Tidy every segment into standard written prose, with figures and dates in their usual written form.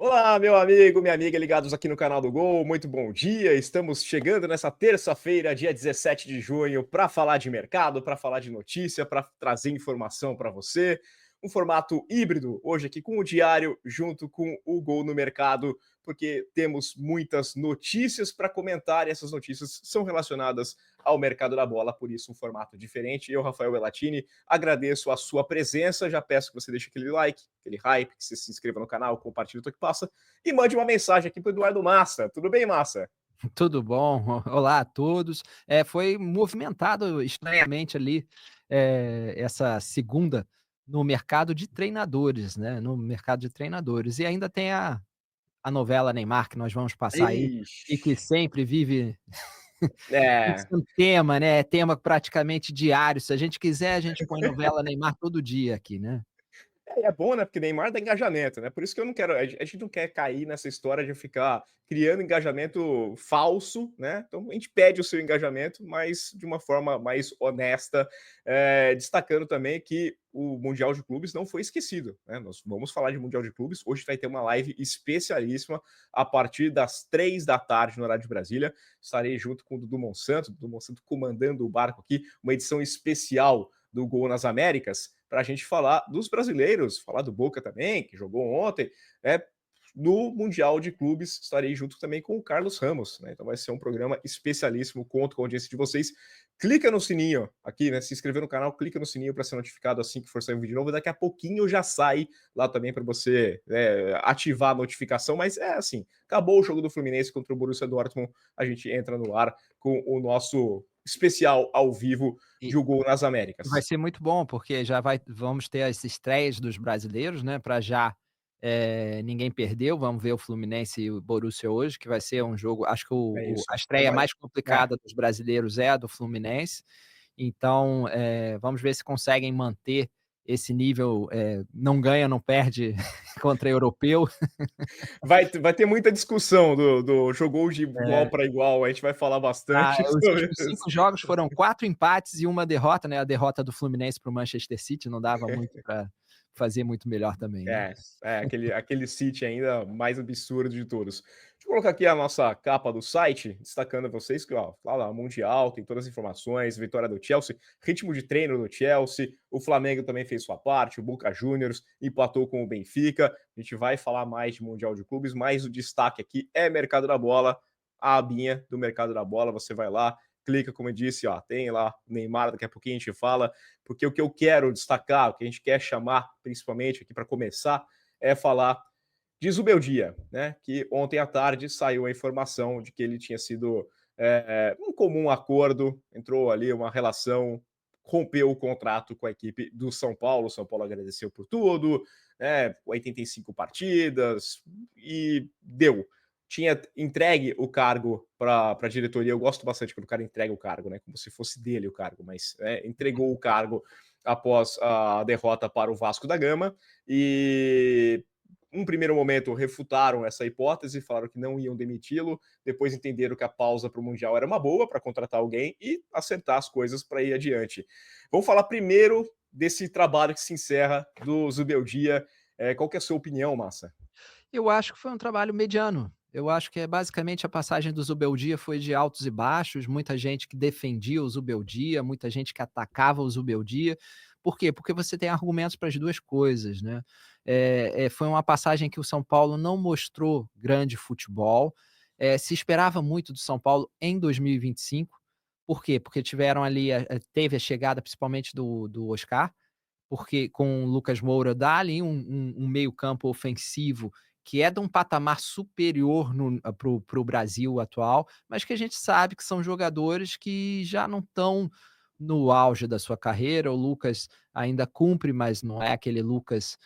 Olá, meu amigo, minha amiga ligados aqui no canal do Gol, muito bom dia. Estamos chegando nessa terça-feira, dia 17 de junho, para falar de mercado, para falar de notícia, para trazer informação para você. Um formato híbrido hoje aqui com o Diário, junto com o Gol no Mercado, porque temos muitas notícias para comentar e essas notícias são relacionadas ao mercado da bola, por isso um formato diferente. Eu, Rafael Bellatini, agradeço a sua presença, já peço que você deixe aquele like, aquele hype, que você se inscreva no canal, compartilhe o que passa e mande uma mensagem aqui para o Eduardo Massa. Tudo bem, Massa? Tudo bom? Olá a todos. Foi movimentado estranhamente ali, essa segunda no mercado de treinadores, né, no mercado de treinadores. E ainda tem a novela Neymar que nós vamos passar aí, e que Ixi. sempre vive É, sendo tema, né, é tema praticamente diário. Se a gente quiser, a gente põe novela Neymar todo dia aqui, né. é bom, né? Porque Neymar dá engajamento, né? Por isso que eu não quero. A gente não quer cair nessa história de ficar criando engajamento falso, né? Então a gente pede o seu engajamento, mas de uma forma mais honesta, destacando também que o Mundial de Clubes não foi esquecido, né? Nós vamos falar de Mundial de Clubes. Hoje vai ter uma live especialíssima a partir das 3 da tarde no horário de Brasília. Estarei junto com o Dudu Monsanto comandando o barco aqui, uma edição especial do Gol nas Américas, para a gente falar dos brasileiros, falar do Boca também, que jogou ontem, né? No Mundial de Clubes, estarei junto também com o Carlos Ramos, né? Então vai ser um programa especialíssimo, conto com a audiência de vocês. Clica no sininho aqui, né? Se inscrever no canal, clica no sininho para ser notificado assim que for sair um vídeo novo. Daqui a pouquinho já sai lá também para você ativar a notificação. Mas é assim, acabou o jogo do Fluminense contra o Borussia Dortmund, a gente entra no ar com o nosso especial ao vivo de E O Gol nas vai Américas. ser muito bom, porque vamos ter as estreias dos brasileiros, né, para já, ninguém perdeu. Vamos ver o Fluminense e o Borussia hoje, que vai ser um jogo. Acho que É o isso. a estreia Vai, mais complicada dos brasileiros é a do Fluminense. Então, vamos ver se conseguem manter esse nível, não ganha, não perde contra europeu. vai ter muita discussão do jogou de igual É. para igual, a gente vai falar bastante Os sobre últimos isso. 5 jogos foram 4 empates e uma derrota, né, a derrota do Fluminense para o Manchester City. Não dava muito para fazer muito melhor também, né. Aquele City ainda mais absurdo de todos. Deixa eu colocar aqui a nossa capa do site, destacando a vocês que, ó, lá Mundial, tem todas as informações, vitória do Chelsea, ritmo de treino do Chelsea, o Flamengo também fez sua parte, o Boca Juniors empatou com o Benfica. A gente vai falar mais de Mundial de Clubes, mas o destaque aqui é mercado da bola, a abinha do mercado da bola, você vai lá, clica, como eu disse, ó, tem lá o Neymar, daqui a pouquinho a gente fala, porque o que eu quero destacar, o que a gente quer chamar, principalmente aqui para começar, é falar de Zubeldia, né? Que ontem à tarde saiu a informação de que ele tinha sido um comum acordo, entrou ali uma relação, rompeu o contrato com a equipe do São Paulo. O São Paulo agradeceu por tudo, né? 85 partidas e deu. Tinha entregue o cargo para a diretoria. Eu gosto bastante quando o cara entrega o cargo, né? Como se fosse dele o cargo, mas entregou o cargo após a derrota para o Vasco da Gama. E um primeiro momento refutaram essa hipótese, falaram que não iam demiti-lo, depois entenderam que a pausa para o Mundial era uma boa para contratar alguém e acertar as coisas para ir adiante. Vamos falar primeiro desse trabalho que se encerra do Zubeldia. Qual que é a sua opinião, Massa? Eu acho que foi um trabalho mediano. Eu acho que basicamente a passagem do Zubeldia foi de altos e baixos, muita gente que defendia o Zubeldia, muita gente que atacava o Zubeldia. Por quê? Porque você tem argumentos para as 2 coisas, né. Foi uma passagem que o São Paulo não mostrou grande futebol. Se esperava muito do São Paulo em 2025. Por quê? Porque tiveram ali teve a chegada principalmente do Oscar, porque com o Lucas Moura dá ali um meio-campo ofensivo que é de um patamar superior para o Brasil atual, mas que a gente sabe que são jogadores que já não estão no auge da sua carreira. O Lucas ainda cumpre, mas não é aquele Lucas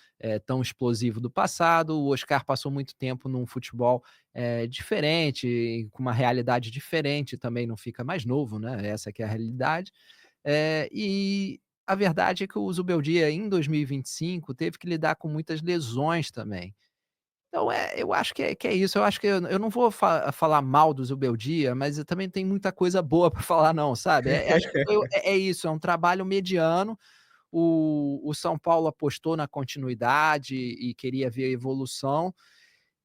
tão explosivo do passado. O Oscar passou muito tempo num futebol diferente, com uma realidade diferente, também não fica mais novo, né? Essa que é a realidade. E a verdade é que o Zubeldia em 2025 teve que lidar com muitas lesões também. Então, eu acho que é isso. Eu acho que eu não vou falar mal do Zubeldia, mas eu também tenho muita coisa boa para falar não, sabe. Acho que é isso, é um trabalho mediano. O São Paulo apostou na continuidade e queria ver a evolução,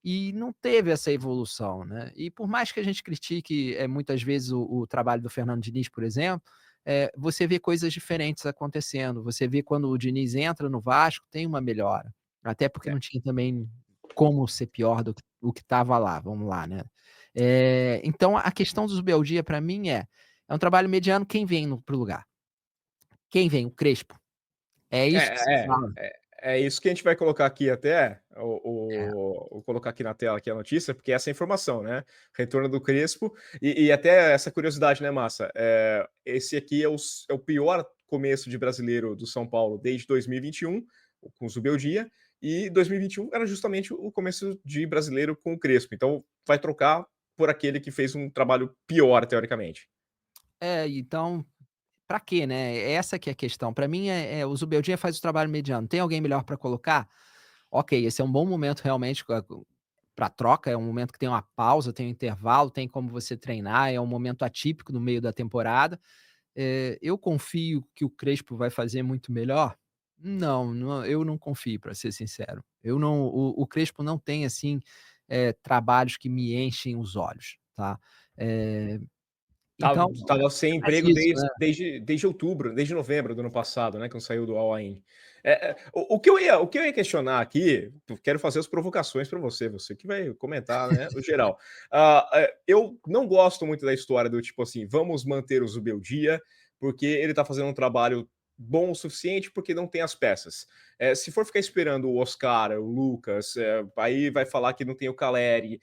e não teve essa evolução, né. E por mais que a gente critique, muitas vezes o trabalho do Fernando Diniz, por exemplo, você vê coisas diferentes acontecendo, você vê quando o Diniz entra no Vasco, tem uma melhora, até porque É. não tinha também como ser pior do que o que estava lá, vamos lá, né. Então a questão do Zubeldia para mim é um trabalho mediano, quem vem para o lugar? Quem vem? O Crespo. É isso que se É, é, fala. é isso que a gente vai colocar aqui até, É. vou colocar aqui na tela aqui a notícia, porque essa é a informação, né, retorno do Crespo, e até essa curiosidade, né, Massa, esse aqui é o pior começo de brasileiro do São Paulo desde 2021, com o Zubeldia, e 2021 era justamente o começo de brasileiro com o Crespo, então vai trocar por aquele que fez um trabalho pior, teoricamente. Então, pra quê, né? Essa que é a questão. Pra mim o Zubeldia faz o trabalho mediano. Tem alguém melhor pra colocar? Ok, esse é um bom momento realmente pra troca, é um momento que tem uma pausa, tem um intervalo, tem como você treinar, é um momento atípico no meio da temporada. Eu confio que o Crespo vai fazer muito melhor? Não, eu não confio, para ser sincero. Eu não o Crespo não tem, assim, trabalhos que me enchem os olhos, tá. Eh, então Estava sem é mais emprego isso, né. desde outubro, desde novembro do ano passado, né, quando saiu do Al Ain. O que eu ia questionar aqui, eu quero fazer as provocações para você, você que vai comentar, né, o geral. Eu não gosto muito da história do tipo assim: "Vamos manter o Zubeldia, porque ele está fazendo um trabalho bom o suficiente, porque não tem as peças". Se for ficar esperando o Oscar, o Lucas, aí vai falar que não tem o Caleri,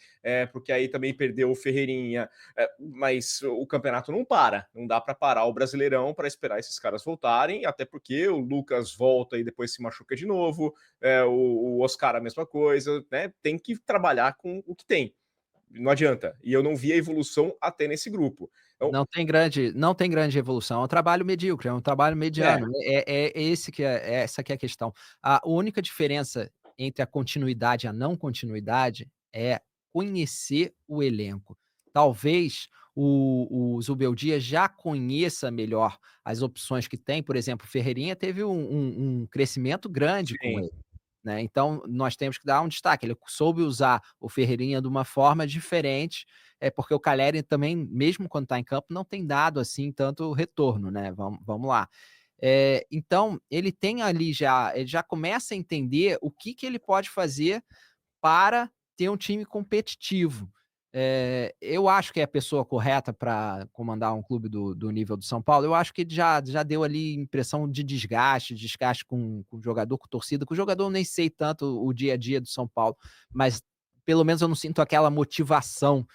porque aí também perdeu o Ferreirinha, mas o campeonato não para, não dá para parar o Brasileirão para esperar esses caras voltarem, até porque o Lucas volta e depois se machuca de novo, o Oscar a mesma coisa, né? Tem que trabalhar com o que tem. Não adianta. E eu não vi a evolução até nesse grupo. Então, Não tem grande evolução, é um trabalho medíocre, é um trabalho é, mediano, essa que é a questão. A única diferença entre a continuidade e a não continuidade é conhecer o elenco. Talvez o Zubeldia já conheça melhor as opções que tem, por exemplo, o Ferreirinha teve um crescimento grande com sim. ele. Né, então nós temos que dar um destaque, ele soube usar o Ferreirinha de uma forma diferente, porque o Caleri também, mesmo quando está em campo, não tem dado, assim, tanto retorno, né, vamos lá. Então ele já começa a entender o que que ele pode fazer para ter um time competitivo. Eu acho que é a pessoa correta para comandar um clube do nível do São Paulo. Eu acho que ele já deu ali impressão de desgaste com o jogador, com torcida. Com o jogador eu nem sei tanto o dia a dia do São Paulo, mas pelo menos eu não sinto aquela motivação,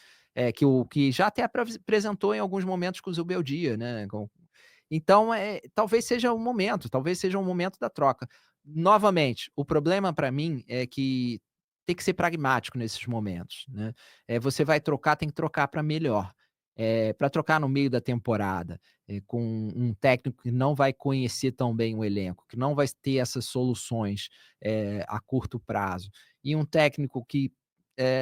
que já até apresentou em alguns momentos com o Zubeldia, né, então, talvez seja o momento da troca. Novamente, o problema para mim é que tem que ser pragmático nesses momentos, né. Você vai trocar, tem que trocar para melhor. Pra trocar no meio da temporada, com um técnico que não vai conhecer tão bem o elenco, que não vai ter essas soluções, a curto prazo, e um técnico que,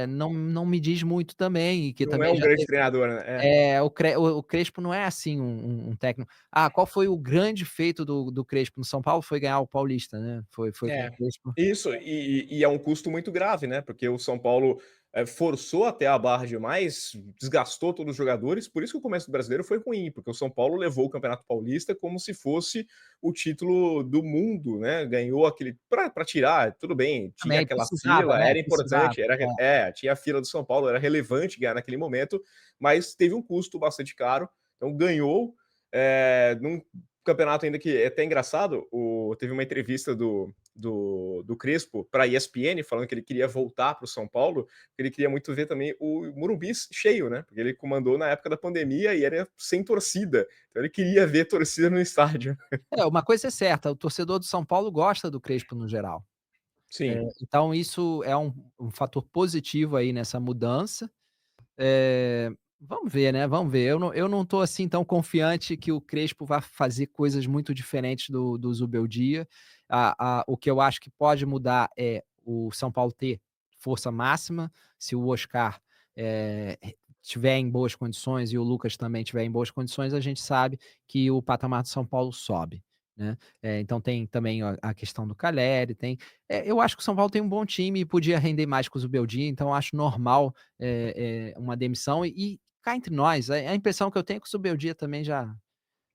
não me diz muito também, e que Não é também um já grande teve treinador, né? o Crespo não é assim um técnico. Qual foi o grande feito do Crespo no São Paulo? Foi ganhar o Paulista, né, foi com o É, Crespo. isso, e é um custo muito grave, né, porque o São Paulo, forçou até a barra demais, desgastou todos os jogadores, por isso que o começo do brasileiro foi ruim, porque o São Paulo levou o Campeonato Paulista como se fosse o título do mundo, né, ganhou aquele para tirar, tudo bem, tinha Também aquela precisava, fila, né, era precisava. importante, tinha a fila do São Paulo, era relevante ganhar naquele momento, mas teve um custo bastante caro, então ganhou, num campeonato ainda que é até engraçado, teve uma entrevista do Crespo para a ESPN, falando que ele queria voltar para o São Paulo, que ele queria muito ver também o Morumbi cheio, né? Porque ele comandou na época da pandemia e era sem torcida. Então ele queria ver torcida no estádio. Uma coisa é certa, o torcedor do São Paulo gosta do Crespo no geral. Sim. Então isso é um fator positivo aí nessa mudança. Vamos ver, né, vamos ver. Eu não tô, assim, tão confiante que o Crespo vá fazer coisas muito diferentes do Zubeldia. O que eu acho que pode mudar é o São Paulo ter força máxima, se o Oscar, estiver em boas condições e o Lucas também estiver em boas condições, a gente sabe que o patamar do São Paulo sobe. né. Então tem também a questão do Caleri, eu acho que o São Paulo tem um bom time e podia render mais com o Zubeldia, então eu acho normal, uma demissão e cá entre nós, a impressão que eu tenho é que o Zubeldia também já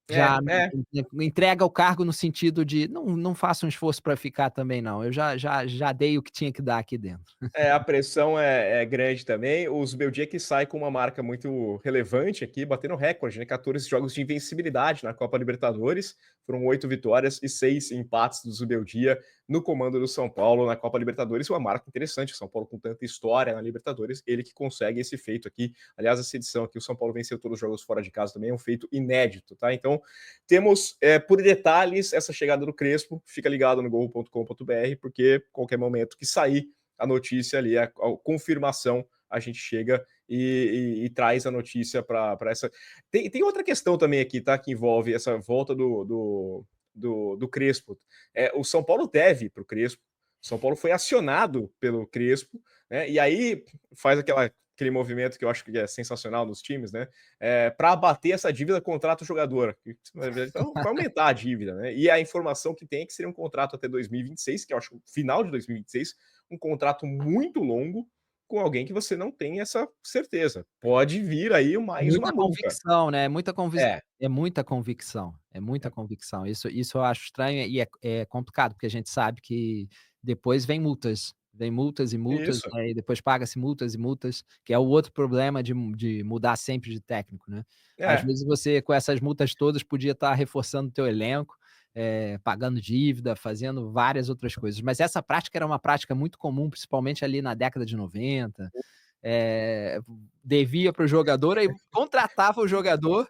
É, é. entrega o cargo no sentido de: "Não faça um esforço para ficar também não, eu já dei o que tinha que dar aqui dentro". É, a pressão é grande também. O Zubeldia que sai com uma marca muito relevante aqui, batendo recorde, né, 14 jogos de invencibilidade na Copa Libertadores, foram 8 vitórias e 6 empates do Zubeldia no comando do São Paulo na Copa Libertadores, uma marca interessante, o São Paulo com tanta história na Libertadores, ele que consegue esse feito aqui. Aliás, essa edição aqui, o São Paulo venceu todos os jogos fora de casa também, é um feito inédito, tá? Então, temos, por detalhes, essa chegada do Crespo, fica ligado no gol.com.br, porque qualquer momento que sair a notícia ali, a confirmação, a gente chega e traz a notícia para essa. Tem outra questão também aqui, tá? Que envolve essa volta do Crespo. O São Paulo deve para o Crespo. O São Paulo foi acionado pelo Crespo, né? E aí faz aquele movimento que eu acho que é sensacional nos times, né? Para abater essa dívida, contrata o jogador. Para aumentar a dívida, né? E a informação que tem é que seria um contrato até 2026, que eu acho que final de 2026, um contrato muito longo com alguém que você não tem essa certeza. Pode vir aí mais uma Muita multa. convicção, né, É, é muita convicção, é muita convicção. Isso eu acho estranho e é complicado, porque a gente sabe que depois vem multas e multas, isso. né, e depois paga-se multas e multas, que é o outro problema de mudar sempre de técnico, né. Às É, vezes você com essas multas todas podia estar reforçando o teu elenco, pagando dívida, fazendo várias outras coisas, mas essa prática era uma prática muito comum, principalmente ali na década de 90. eh, Devia para o jogador, aí contratava o jogador,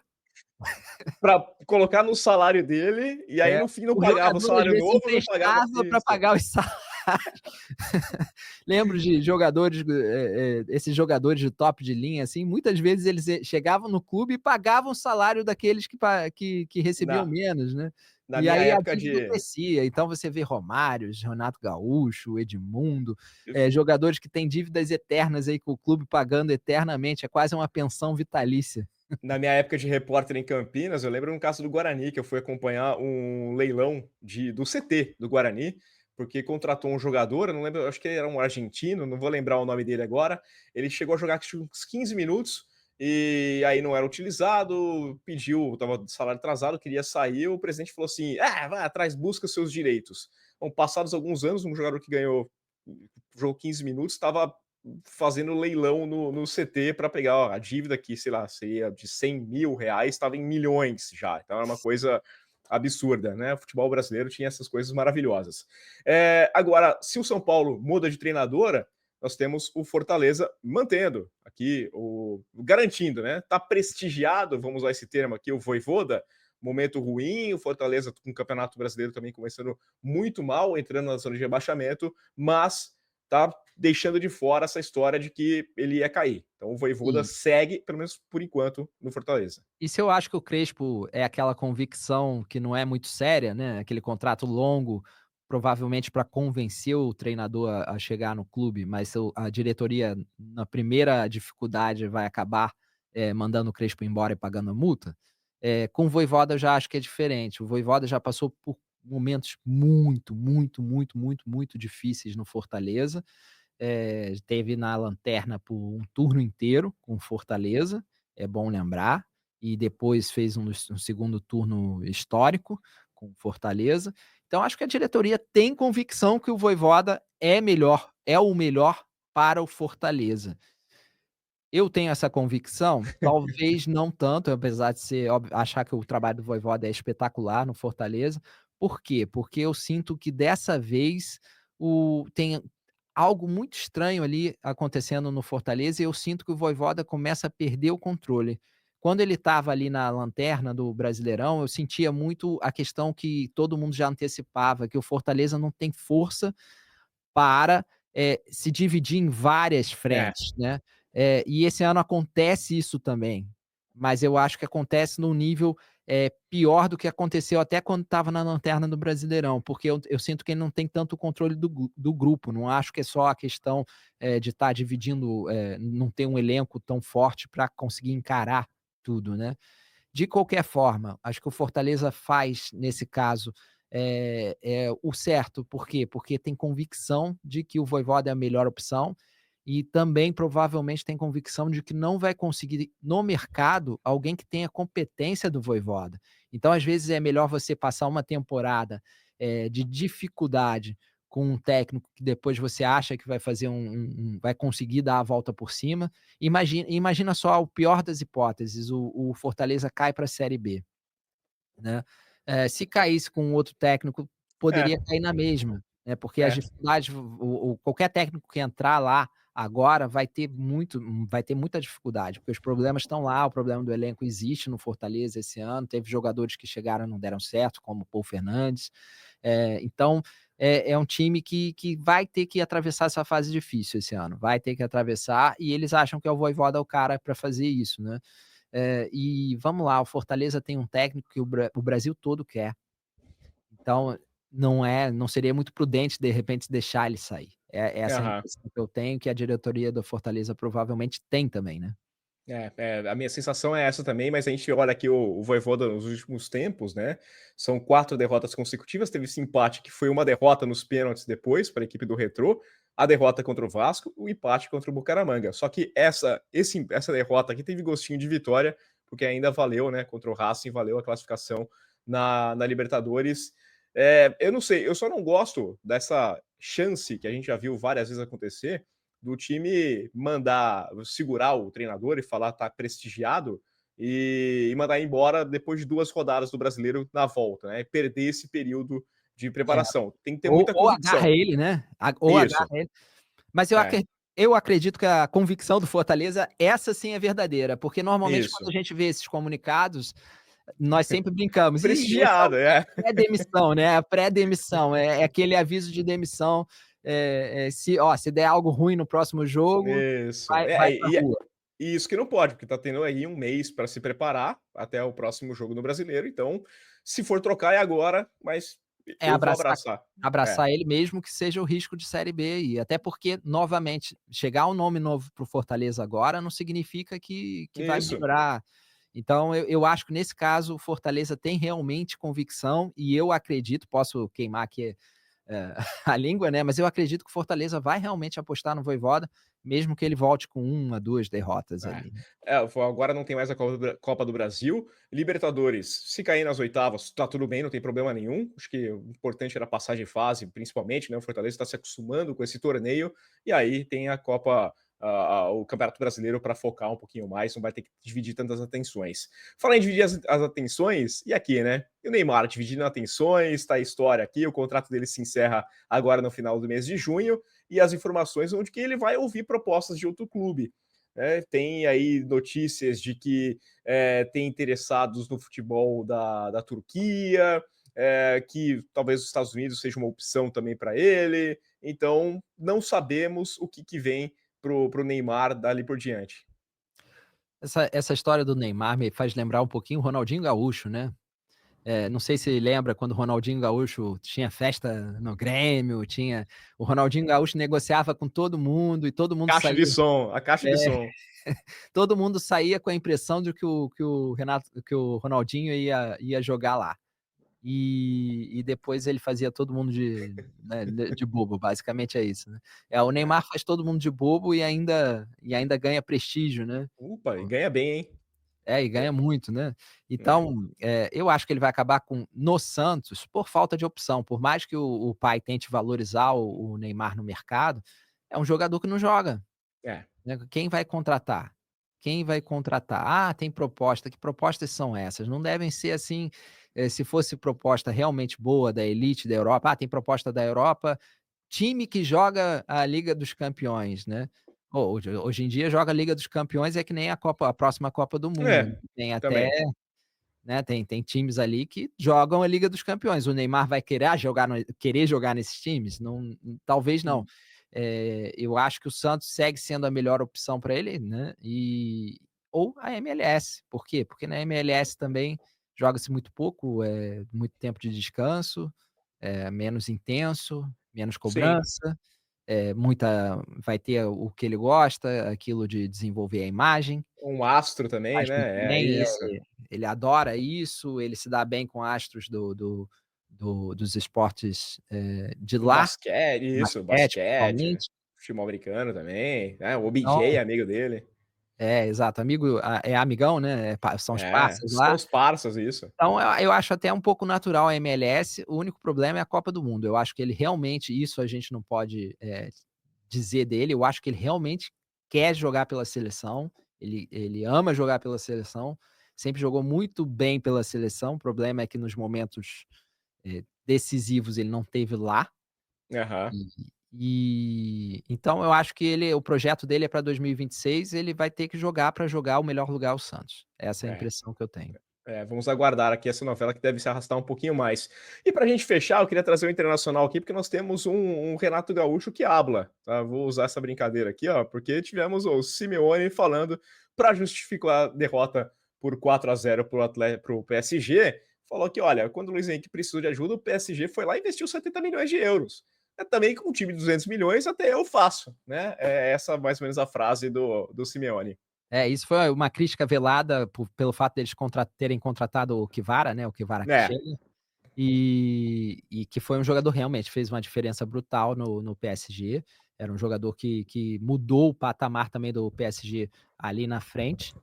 para colocar no salário dele, e aí no fim não o pagava o jogador às salário vezes novo, não pagava emprestava para isso. pagar os salários. Lembro de jogadores, esses jogadores de top de linha, assim, muitas vezes eles chegavam no clube e pagavam o salário daqueles que recebiam Na, menos, né. na E minha aí a época dívida de. crescia, então você vê Romário, Renato Gaúcho, Edmundo, jogadores que têm dívidas eternas aí com o clube pagando eternamente, é quase uma pensão vitalícia. Na minha época de repórter em Campinas, eu lembro um caso do Guarani, que eu fui acompanhar um leilão do CT do Guarani, porque contratou um jogador, eu não lembro, acho que era um argentino, não vou lembrar o nome dele agora. Ele chegou a jogar acho que uns 15 minutos e aí não era utilizado, pediu, estava de salário atrasado, queria sair. O presidente falou assim: vai atrás, busca seus direitos. Bom, passados alguns anos, um jogador que jogou 15 minutos, estava fazendo leilão no CT para pegar a dívida que, sei lá, seria de 100 mil reais, estava em milhões já. Então era uma coisa absurda, né? O futebol brasileiro tinha essas coisas maravilhosas. Agora, se o São Paulo muda de treinadora, nós temos o Fortaleza mantendo aqui, garantindo, né? Tá prestigiado, vamos usar esse termo aqui, o Voivoda, momento ruim, o Fortaleza com o Campeonato Brasileiro também começando muito mal, entrando na zona de rebaixamento, mas tá deixando de fora essa história de que ele ia cair. Então o Voivoda E segue, pelo menos por enquanto, no Fortaleza. e se eu acho que o Crespo é aquela convicção que não é muito séria, né, aquele contrato longo, provavelmente para convencer o treinador a chegar no clube, mas a diretoria, na primeira dificuldade, vai acabar, mandando o Crespo embora e pagando a multa, com o Vojvoda eu já acho que é diferente. O Vojvoda já passou por momentos muito, muito, muito, muito, muito difíceis no Fortaleza, esteve na lanterna por um turno inteiro com o Fortaleza, é bom lembrar, e depois fez um segundo turno histórico com o Fortaleza. Então acho que a diretoria tem convicção que o Vojvoda é o melhor para o Fortaleza. Eu tenho essa convicção? Talvez não tanto, apesar de ser óbvio achar que o trabalho do Vojvoda é espetacular no Fortaleza. Por quê? Porque eu sinto que dessa vez tem algo muito estranho ali acontecendo no Fortaleza e eu sinto que o Vojvoda começa a perder o controle. Quando ele estava ali na lanterna do Brasileirão, eu sentia muito a questão que todo mundo já antecipava, que o Fortaleza não tem força para, se dividir em várias É, frentes, né. E esse ano acontece isso também, mas eu acho que acontece num nível, pior do que aconteceu até quando estava na lanterna do Brasileirão, porque eu sinto que ele não tem tanto controle do grupo, não acho que é só a questão, de estar dividindo, não ter um elenco tão forte para conseguir encarar tudo, né. De qualquer forma, acho que o Fortaleza faz, nesse caso, o certo. Por quê? Porque tem convicção de que o Vojvoda é a melhor opção e também provavelmente tem convicção de que não vai conseguir no mercado alguém que tenha competência do Vojvoda. Então, às vezes, é melhor você passar uma temporada, de dificuldade com um técnico que depois você acha que vai fazer vai conseguir dar a volta por cima. Imagina só o pior das hipóteses, o Fortaleza cai para a Série B, né. Se caísse com um outro técnico, É, poderia cair na mesma, né, porque as é, dificuldades qualquer técnico que entrar lá agora vai ter muita dificuldade, porque os problemas estão lá, o problema do elenco existe no Fortaleza esse ano, teve jogadores que chegaram e não deram certo, como o Paul Fernandes. Então, é um time que vai ter que atravessar essa fase difícil esse ano, vai ter que atravessar, e eles acham que é o Vojvoda o cara para fazer isso, né. E vamos lá, o Fortaleza tem um técnico que o Brasil todo quer. Então, não seria muito prudente, de repente, deixar ele sair. Essa é a aham. impressão que eu tenho, que a diretoria do Fortaleza provavelmente tem também, né. A minha sensação é essa também, mas a gente olha aqui o Vojvoda nos últimos tempos, né? São 4 derrotas consecutivas. Teve esse empate que foi uma derrota nos pênaltis depois para a equipe do Retrô, a derrota contra o Vasco, o empate contra o Bucaramanga. Só que essa derrota aqui teve gostinho de vitória, porque ainda valeu, né? Contra o Racing, valeu a classificação na Libertadores. Eu não sei, eu só não gosto dessa chance que a gente já viu várias vezes acontecer do time mandar segurar o treinador e falar tá prestigiado e mandar embora depois de 2 rodadas do Brasileiro na volta, né, e perder esse período de É, preparação. Tem que ter ou muita ou agarra convicção. ele, né, ou agarra Isso, ele. Mas é, eu acredito que a convicção do Fortaleza, essa sim é verdadeira, porque normalmente quando isso. a gente vê esses comunicados, nós sempre brincamos: "Ih, esse é o Prestigiado, é. pré-demissão", né, a pré-demissão, é aquele aviso de demissão, se der algo ruim no próximo jogo, Isso. vai pra rua. E isso que não pode, porque tá tendo aí um mês para se preparar até o próximo jogo no Brasileiro, então, se for trocar é agora, mas É eu vou abraçar abraçar. É, abraçar ele mesmo que seja o risco de série B aí, até porque, novamente, chegar um nome novo para o Fortaleza agora não significa que vai isso. melhorar. Então eu acho que nesse caso o Fortaleza tem realmente convicção e eu acredito, posso queimar aqui, a língua, né, mas eu acredito que o Fortaleza vai realmente apostar no Vojvoda, mesmo que ele volte com 1, 2 derrotas É. ali. Agora não tem mais a Copa do Brasil. Libertadores, se cair nas oitavas, tá tudo bem, não tem problema nenhum. Acho que o importante era passar de fase, principalmente, né? O Fortaleza está se acostumando com esse torneio. E aí tem a Copa, o Campeonato Brasileiro para focar um pouquinho mais, não vai ter que dividir tantas atenções. Falar em dividir as atenções, e aqui, né? E o Neymar dividindo atenções, tá a história aqui, o contrato dele se encerra agora no final do mês de junho, e as informações onde que ele vai ouvir propostas de outro clube. Tem aí notícias de que tem interessados no futebol da Turquia, que talvez os Estados Unidos seja uma opção também para ele. Então, não sabemos o que vem pro Neymar dali por diante. Essa história do Neymar me faz lembrar um pouquinho o Ronaldinho Gaúcho, né. Não sei se lembra quando o Ronaldinho Gaúcho tinha festa no Grêmio, o Ronaldinho Gaúcho negociava com todo mundo e todo mundo Caixa de saía som, a caixa de é, som. todo mundo saía com a impressão de que o Ronaldinho ia jogar lá. E depois ele fazia todo mundo de bobo, basicamente é isso, né. O É. Neymar faz todo mundo de bobo e ainda ganha prestígio, né. Opa, e ganha bem, hein? E ganha muito, né. É. Então, eu acho que ele vai acabar no Santos por falta de opção, por mais que o pai tente valorizar o Neymar no mercado, é um jogador que não joga, É. né. Quem vai contratar? Quem vai contratar? "Ah, tem proposta", que propostas são essas? Não devem ser assim, se fosse proposta realmente boa da elite da Europa, "Ah, tem proposta da Europa", time que joga a Liga dos Campeões, né. Pô, hoje em dia joga a Liga dos Campeões é que nem a próxima Copa do Mundo, né, É, tem até, também. né, tem times ali que jogam a Liga dos Campeões. O Neymar vai querer jogar nesses times? Não, talvez não. Hum, Eu acho que o Santos segue sendo a melhor opção para ele, né, ou a MLS. Por quê? Porque na MLS também joga-se muito pouco, muito tempo de descanso, menos intenso, menos sim. cobrança. vai ter o que ele gosta, aquilo de desenvolver a imagem. Um astro também, Imagem né? É também, isso. ele adora isso, ele se dá bem com astros dos esportes, de Do lá, basquete, isso, basquete basquete, principalmente. futebol americano também, né? O Então OBJ é amigo dele. exato, amigão, né, são os É, parceiros são lá. os parças, isso. Então eu acho até um pouco natural a MLS, o único problema é a Copa do Mundo. Eu acho que ele realmente isso a gente não pode, dizer dele, eu acho que ele realmente quer jogar pela seleção, ele ama jogar pela seleção, sempre jogou muito bem pela seleção, o problema é que nos momentos, decisivos ele não esteve lá, Aham. então eu acho que o projeto dele é para 2026, ele vai ter que jogar para jogar o melhor lugar ao Santos. Essa é a É. impressão que eu tenho. Vamos aguardar aqui essa novela que deve se arrastar um pouquinho mais. E pra gente fechar, eu queria trazer o internacional aqui, porque nós temos um Renato Gaúcho que habla, tá? Vou usar essa brincadeira aqui, ó, porque tivemos o Simeone falando para justificar a derrota por 4-0 para o PSG, falou que, olha, quando o Luiz Henrique precisou de ajuda, o PSG foi lá e investiu 70 milhões de euros. Também com um time de 200 milhões, até eu faço, né? É essa mais ou menos a frase do Simeone. Isso foi uma crítica velada pelo fato deles terem contratado o Kvara, né, o É, Kvaratskhelia, e que foi um jogador realmente fez uma diferença brutal no PSG. Era um jogador que mudou o patamar também do PSG ali na frente.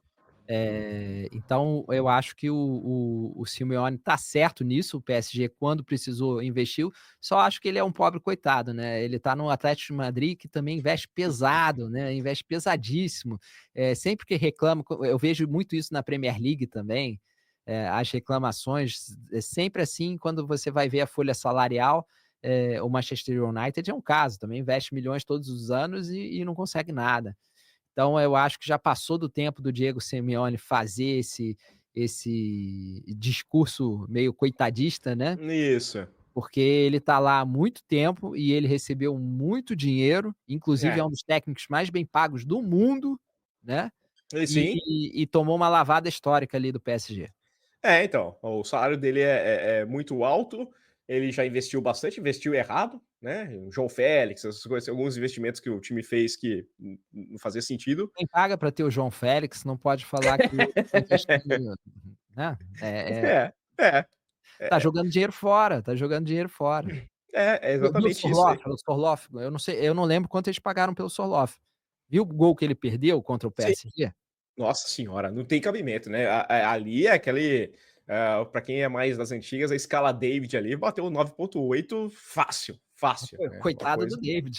Então eu acho que o Simeone está certo nisso, o PSG quando precisou investiu, só acho que ele é um pobre coitado, né, ele está no Atlético de Madrid que também investe pesado, né, investe pesadíssimo, sempre que reclama eu vejo muito isso na Premier League também, as reclamações, é sempre assim quando você vai ver a folha salarial, o Manchester United é um caso, também investe milhões todos os anos e não consegue nada. Então eu acho que já passou do tempo do Diego Simeone fazer esse discurso meio coitadista, né, isso. porque ele está lá há muito tempo e ele recebeu muito dinheiro, inclusive é É. um dos técnicos mais bem pagos do mundo, né, E sim. e tomou uma lavada histórica ali do PSG. Então, o salário dele é muito alto, ele já investiu bastante, investiu errado, né, o João Félix, essas coisas, alguns investimentos que o time fez que não fazia sentido. Quem paga para ter o João Félix não pode falar que está investindo, né, É, é, tá é, jogando dinheiro fora, tá jogando dinheiro fora. é Viu o exatamente isso Sorloth? aí. O Sorloth, eu não sei, eu não lembro quanto eles pagaram pelo Sorloth. Viu o gol que ele perdeu contra o Sim, PSG? nossa senhora, não tem cabimento, né, ali é aquele, pra quem é mais das antigas, a escala David ali bateu 9,8 fácil, fácil, Pô, né, uma coitado do coisa. David,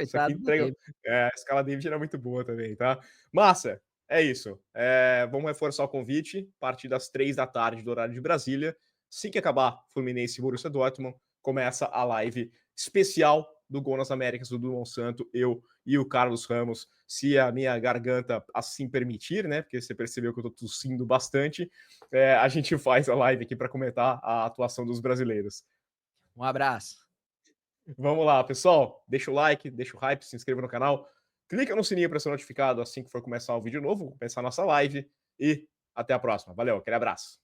Isso aqui coitado do entrega David. a escala David era muito boa também, tá. Massa, é isso. Vamos reforçar o convite, a partir das 3 da tarde do horário de Brasília, assim que acabar Fluminense e Borussia Dortmund, começa a live especial do Gol nas Américas, do Monsanto, eu e o Carlos Ramos, se a minha garganta assim permitir, né, porque você percebeu que eu tô tossindo bastante, a gente faz a live aqui para comentar a atuação dos brasileiros. Um abraço. Vamos lá, pessoal. Deixa o like, deixa o hype, se inscreva no canal. Clica no sininho para ser notificado assim que for começar o vídeo novo, começar a nossa live. E até a próxima. Valeu, aquele abraço.